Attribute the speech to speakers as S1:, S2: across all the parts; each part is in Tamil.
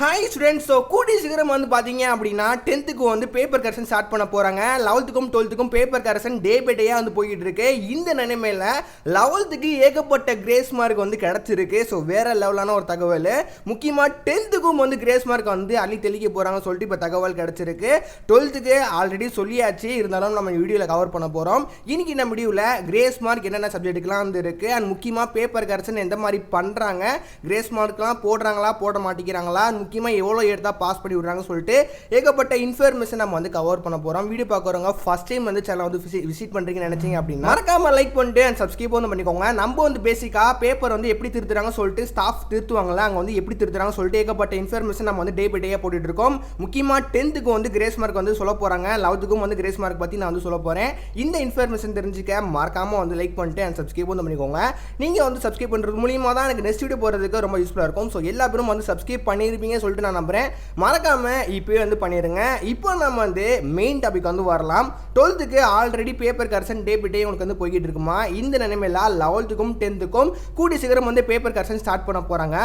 S1: Hi students. ஸோ கூடிய சீக்கிரம் வந்து பார்த்தீங்க அப்படின்னா 10th வந்து பேப்பர் கரெக்ஷன் ஸ்டார்ட் பண்ண போகிறாங்க. 11th 12th paper correction day by டேயாக வந்து போய்கிட்டு இருக்கு. இந்த நிலைமையில் 11th ஏகப்பட்ட கிரேஸ் மார்க் வந்து கிடச்சிருக்கு. ஸோ வேறு லெவலான ஒரு தகவல். முக்கியமாக 10th வந்து கிரேஸ் மார்க் வந்து அள்ளி தெளிக்க போகிறாங்கன்னு சொல்லிட்டு இப்போ தகவல் கிடச்சிருக்கு. 12th ஆல்ரெடி சொல்லியாச்சு, இருந்தாலும் நம்ம வீடியோவில் கவர் பண்ண போகிறோம். இன்னைக்கு நம்ம வீடியோவில் கிரேஸ் மார்க் என்னென்ன சப்ஜெக்ட்டுக்கெலாம் வந்து இருக்குது, அண்ட் முக்கியமாக பேப்பர் கரெக்ஷன் எந்த மாதிரி பண்ணுறாங்க, கிரேஸ் மார்க்லாம் போடுறாங்களா போட மாட்டேங்கிறாங்களா, முக்கியமாக எவ்வளோ எடுத்தால் பாஸ் பண்ணி விடுறாங்கன்னு சொல்லிட்டு ஏகப்பட்ட இன்ஃபர்மேஷன் நம்ம வந்து கவர் பண்ண போகிறோம். வீடியோ பார்க்குறவங்க ஃபஸ்ட் டைம் வந்து சேனல் வந்து விசிட் பண்ணுறீங்கன்னு நினச்சிங்க அப்படின்னா மறக்காமல் லைக் பண்ணிட்டு அண்ட் சப்ஸ்கிரைப் வந்து பண்ணிக்கோங்க. நம்ம வந்து பேசிக்காக பேப்பர் வந்து எப்படி திருத்துறாங்க சொல்லிட்டு ஸ்டாஃப் திருத்துவாங்களா, அங்கே வந்து எப்படி திருத்துறாங்க சொல்லிட்டு ஏகப்பட்ட இன்ஃபர்மேஷன் நம்ம வந்து டே பை டேயாக போட்டுட்டு இருக்கோம். முக்கியமாக 10th வந்து கிரேஸ் மார்க் வந்து சொல்ல போகிறாங்க, 11th வந்து கிரேஸ் மார்க் பற்றி நான் வந்து சொல்ல போகிறேன். இந்த இன்ஃபர்மேஷன் தெரிஞ்சுக்க மறக்காமல் வந்து லைக் பண்ணிட்டு அண்ட் சப்ஸ்கிரைப் வந்து பண்ணிக்கோங்க. நீங்கள் வந்து சப்ஸ்கிரைப் பண்ணுறது மூலியமாக தான் எனக்கு நெக்ஸ்ட் வீடியோ போகிறதுக்கு ரொம்ப யூஸ்ஃபுல்லாக இருக்கும். ஸோ எல்லா பேரும் வந்து சப்ஸ்கிரைப் பண்ணியிருப்பீங்கன்னு சொல்லிட்டு நான் நம்புறேன். மறக்காம இப்போவே வந்து பண்ணிடுங்க. இப்போ நம்ம வந்து மெயின் டாபிக் வந்து வரலாம். 12th already paper correction day by day உங்களுக்கு வந்து போய்கிட்டு இருக்குமா. இந்த நிலைமையில் 11th 10th கூடி சீக்கிரம் வந்து பேப்பர் கரெக்ஷன் ஸ்டார்ட் பண்ண போகிறாங்க.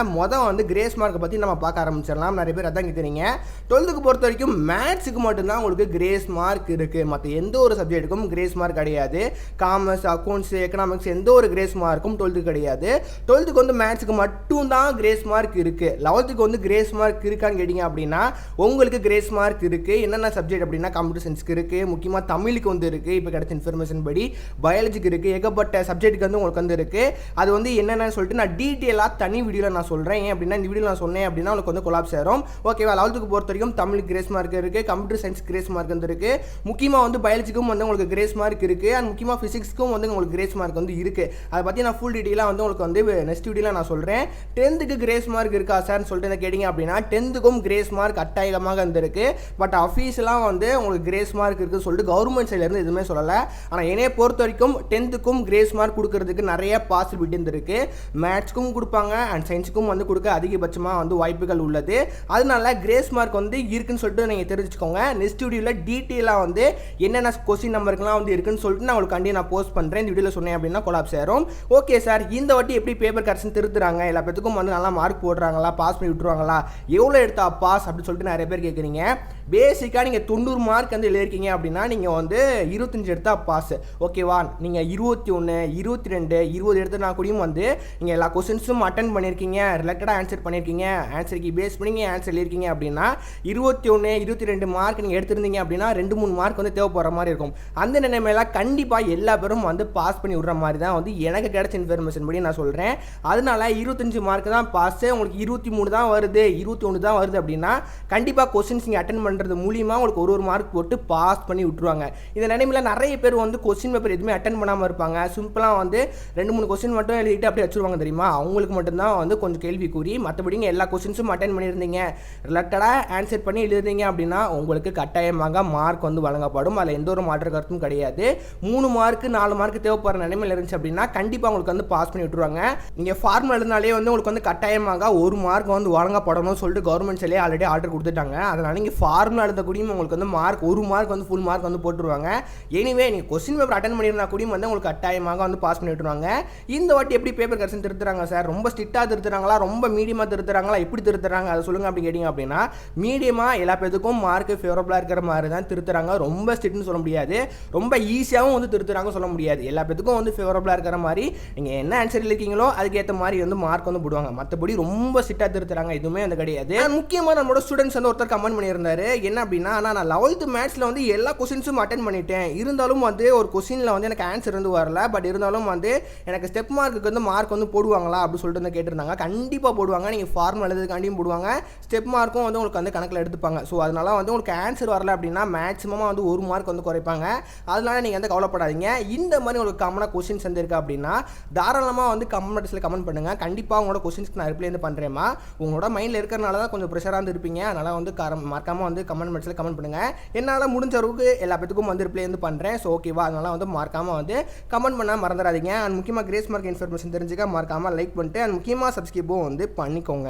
S1: வந்து கிரேஸ் மார்க்கை பற்றி நம்ம பார்க்க ஆரம்பிச்சிடலாம். நிறைய பேர் அதான் கேட்குறீங்க. 12th பொறுத்த வரைக்கும் மேத்ஸுக்கு மட்டும்தான் உங்களுக்கு கிரேஸ் மார்க் இருக்குது. மற்ற எந்த ஒரு சப்ஜெக்ட்டுக்கும் கிரேஸ் மார்க் கிடையாது. காமர்ஸ், அக்கௌண்ட்ஸ், எக்கனாமிக்ஸ் எந்த ஒரு கிரேஸ் மார்க்கும் 12th கிடையாது. 12th வந்து மேத்ஸுக்கு மட்டும் தான் கிரேஸ் மார்க் இருக்குது. 11th வந்து கிரேஸ் மார்க் இருக்கான்னு கேட்டிங்க அப்படின்னா உங்களுக்கு கிரேஸ் மார்க் இருக்குது. என்னென்ன சப்ஜெக்ட் அப்படின்னா கம்ப்யூட்டர் சயின்ஸ்க்கு இருக்குது, முக்கியமாக தமிழுக்கு வந்து இருக்குது, இப்போ கிடைச்ச இன்ஃபர்மேஷன் படி பயாலஜிக்கு இருக்குது, ஏகப்பட்ட சப்ஜெக்ட்டுக்கு வந்து உங்களுக்கு வந்து இருக்குது. அது வந்து என்னென்னு சொல்லிட்டு நான் டீட்டெயிலாக தனி வீடியோவில் நான் சொல்கிறேன். ஏன் அப்படின்னா இந்த வீடியோ நான் சொன்னேன் அப்படின்னா உங்களுக்கு வந்து கொலாப்ஸ் ஆயிரும். ஓகேவா. 11th பொறுத்த வரைக்கும் தமிழுக்கு கிரேஸ் மார்க் இருக்குது, கம்ப்யூட்டர் சயின்ஸ் கிரேஸ் மார்க் வந்து இருக்குது, முக்கியமாக வந்து பயாலஜிக்கும் வந்து உங்களுக்கு கிரேஸ் மார்க் இருக்குது, அண்ட் முக்கியமாக ஃபிசிக்ஸ்க்கும் வந்து உங்களுக்கு கிரேஸ் மார்க் வந்து இருக்குது. அதை பற்றி நான் ஃபுல் டீட்டெயிலாக வந்து உங்களுக்கு வந்து நெக்ஸ்ட் வீடியோவில் நான் சொல்கிறேன். 10th கிரேஸ் மார்க் இருக்கா சார்னு சொல்லிட்டு கேட்டிங்க அப்படின்னா 10th கிரேஸ் மார்க் அட்டாயமாக இருந்திருக்கு. பட் அஃபீஸ்லாம் வந்து உங்களுக்கு கிரேஸ் மார்க் இருக்குன்னு சொல்லிட்டு கவர்மெண்ட் சைட்லேருந்து எதுவுமே சொல்லலை. ஆனால் என்னைய பொறுத்த வரைக்கும் 10th கிரேஸ் மார்க் கொடுக்கறதுக்கு நிறைய பாசிபிலிட்டி இருந்திருக்கு. மேத்ஸ்க்கும் கொடுப்பாங்க அண்ட் சயின்ஸுக்கும் வந்து கொடுக்க அதிகபட்சமாக வந்து வாய்ப்புகள் உள்ளது. அதனால கிரேஸ் மார்க் வந்து இருக்குன்னு சொல்லிட்டு நீங்கள் தெரிஞ்சுக்கோங்க. நெக்ஸ்ட் வீடியோவில் டீட்டெயிலாக வந்து என்னென்ன கொஸ்டின் நம்பருக்குலாம் வந்து இருக்குன்னு சொல்லிட்டு நான் உங்களுக்கு நான் போஸ்ட் பண்ணுறேன். இந்த வீடியோவில் சொன்னேன் அப்படின்னா கொலாப்ஸ் ஆயிரும். ஓகே சார், இந்த வாட்டி எப்படி பேப்பர் கரெக்ஷன் திருத்துறாங்க, எல்லா பேத்துக்கும் வந்து நல்லா மார்க் போடுறாங்களா, பாஸ் பண்ணி விட்டுருவாங்களா, எவ்வளோ எடுத்தா பாஸ் அப்படின்னு சொல்லிட்டு நிறைய பேர் கேட்குறீங்க. பேசிக்காக நீங்கள் 90 மார்க் வந்து எழுதிருக்கீங்க அப்படின்னா நீங்கள் வந்து 25 எடுத்தால் பாஸ். ஓகேவா. நீங்கள் 21, 22, 20 எடுத்துனா கூடயும் வந்து நீங்கள் எல்லா கொஸ்டின்ஸும் அட்டன் பண்ணியிருக்கீங்க, ரிலேட்டடாக ஆன்சர் பண்ணியிருக்கீங்க, ஆன்சருக்கு பேஸ் பண்ணி ஆன்சர் எழுதிருக்கீங்க அப்படின்னா 21, 22 மார்க் நீங்கள் எடுத்திருந்தீங்க அப்படின்னா 2-3 மார்க் வந்து தேவைப்படுற மாதிரி இருக்கும். அந்த நிலைமையில கண்டிப்பாக எல்லா பேரும் வந்து பாஸ் பண்ணி விடுற மாதிரி தான் வந்து எனக்கு கிடைச்ச இன்ஃபர்மேஷன் படி நான் சொல்கிறேன். அதனால 25 மார்க் தான் பாஸ். உங்களுக்கு 23 தான் வருது, 21 தான் வருது அப்படின்னா கண்டிப்பாக கொஸ்டின்ஸ் நீங்கள் அட்டன் பண்ணுறது மூலியமாக உங்களுக்கு ஒரு மார்க் போட்டு பாஸ் பண்ணி விட்டுருவாங்க. இந்த நிலைமையில் நிறைய பேர் வந்து கொஸ்டின் பேப்பர் எதுவுமே அட்டன் பண்ணாமல் இருப்பாங்க. சிம்பிளாக வந்து 2-3 கொஸ்டின் மட்டும் எழுதிட்டு அப்படியே வச்சுருவாங்க தெரியுமா. அவங்களுக்கு மட்டும்தான் வந்து கொஞ்சம் கேள்விக்குறி. மற்றபடி எல்லா கொஸ்டின்ஸும் அட்டன் பண்ணியிருந்தீங்க, ரிலேட்டடாக ஆன்சர் பண்ணி எழுதுறீங்க அப்படின்னா உங்களுக்கு கட்டாயமாக மார்க் வந்து வழங்கப்படும். அதில் எந்த ஒரு மாற்று கருத்தும் கிடையாது. 3 மார்க் 4 மார்க் தேவைப்படுற நிலைமையில் இருந்துச்சு அப்படின்னா கண்டிப்பாக உங்களுக்கு வந்து பாஸ் பண்ணி விட்டுருவாங்க. நீங்கள் ஃபார்முலா இருந்தாலே வந்து உங்களுக்கு வந்து கட்டாயமாக 1 மார்க் வந்து வழங்கப்படணும்னு சொல்லிட்டு கவர்மெண்ட் சைட்லேயே ஆல்ரெடி ஆர்டர் கொடுத்துட்டாங்க. அதனால் நீங்கள் ஃபார்முலா எழுத கூடியும் உங்களுக்கு வந்து மார்க் 1 மார்க் வந்து ஃபுல் மார்க் வந்து போட்டுருவாங்க. எனிவே நீங்கள் கொஸ்டின் பேப்பர் அட்டன் பண்ணியிருந்தா கூடியும் வந்து உங்களுக்கு கட்டாயமாக வந்து பாஸ் பண்ணி விட்டுருவாங்க. இந்த வாட்டி எப்படி பேப்பர் கரெக்ஷன் திருத்துறாங்க சார், ரொம்ப ஸ்ட்ரிக்டாக திருத்துறாங்களா, ரொம்ப மீடியமாக திருத்துறாங்களா, எப்படி திருத்துறாங்க அதை சொல்லுங்கள் அப்படி கேட்டிங்க அப்படின்னா மீடியமாக எல்லா பேருக்கும் மார்க் ஃபேவரபுளாக இருக்கிற மாதிரி தான் திருத்துறாங்க. ரொம்ப ஸ்ட்ரிக்ட்னு சொல்ல முடியாது, ரொம்ப ஈஸியாகவும் வந்து திருத்துறாங்க சொல்ல முடியாது. எல்லா பேருக்கும் வந்து ஃபேவரபுளாக இருக்கிற மாதிரி நீங்கள் என்ன ஆன்சர் இருக்கீங்களோ அதுக்கேற்ற மாதிரி வந்து மார்க் வந்து போடுவாங்க. மற்றபடி ரொம்ப ஸ்ட்ரிக்டாக திருத்துறாங்க எதுவுமே வந்து கிடையாது. முக்கியமாக நம்மளோட ஸ்டூடெண்ட்ஸ் வந்து ஒருத்தர் கமெண்ட் பண்ணியிருந்தாரு, என்ன அப்படின்னா நான் 11th மேத்ஸில் வந்து எல்லா கொஸ்டின்ஸும் அட்டன் பண்ணிட்டேன், இருந்தாலும் வந்து ஒரு கொஸ்டினில் வந்து எனக்கு ஆன்சர் வந்து வரல, பட் இருந்தாலும் வந்து எனக்கு ஸ்டெப் மார்க்குக்கு வந்து மார்க் வந்து போடுவாங்களா அப்படின்னு சொல்லிட்டு வந்து கேட்டிருந்தாங்க. கண்டிப்பாக போடுவாங்க. நீங்கள் ஃபார்முலா எழுதுக்காண்டியும் போடுவாங்க, ஸ்டெப் மார்க்கும் வந்து உங்களுக்கு வந்து கணக்கில் எடுத்துப்பாங்க. ஸோ அதனால வந்து உங்களுக்கு ஆன்சர் வரல அப்படின்னா மேக்ஸிமமாக வந்து 1 மார்க் வந்து குறைப்பாங்க. அதனால நீங்கள் வந்து கவலைப்படாதீங்க. இந்த மாதிரி உங்களுக்கு காமனாக கொஸ்டின்ஸ் வந்து இருக்குது அப்படின்னா தாராளமாக வந்து கமெண்ட்ஸில் கமெண்ட் பண்ணுங்கள். கண்டிப்பாக உங்களோட கொஸ்டின்ஸ்க்கு நான் ரிப்ளை வந்து பண்ணுறேம்மா. உங்களோட மைண்டில் இருக்கிறனால தான் கொஞ்சம் ப்ரெஷராக வந்து இருப்பீங்க. அதனால் வந்து மறக்காமல் வந்து கமெண்ட் கமெண்ட் பண்ணுங்க. என்னால் முடிஞ்ச அளவுக்கு எல்லா பேத்துக்கும் வந்து ரிப்ளை வந்து பண்ணுறேன். ஸோ ஓகேவா. அதனால வந்து மறக்காமல் வந்து கமெண்ட் பண்ண மறந்துடாதீங்க. அண்ட் முக்கியமாக கிரேஸ் மார்க் இன்ஃபர்மேஷன் தெரிஞ்சுக்க மறக்காமல் லைக் பண்ணிட்டு அண்ட் முக்கியமாக சப்ஸ்கிரைபும் வந்து பண்ணிக்கோங்க.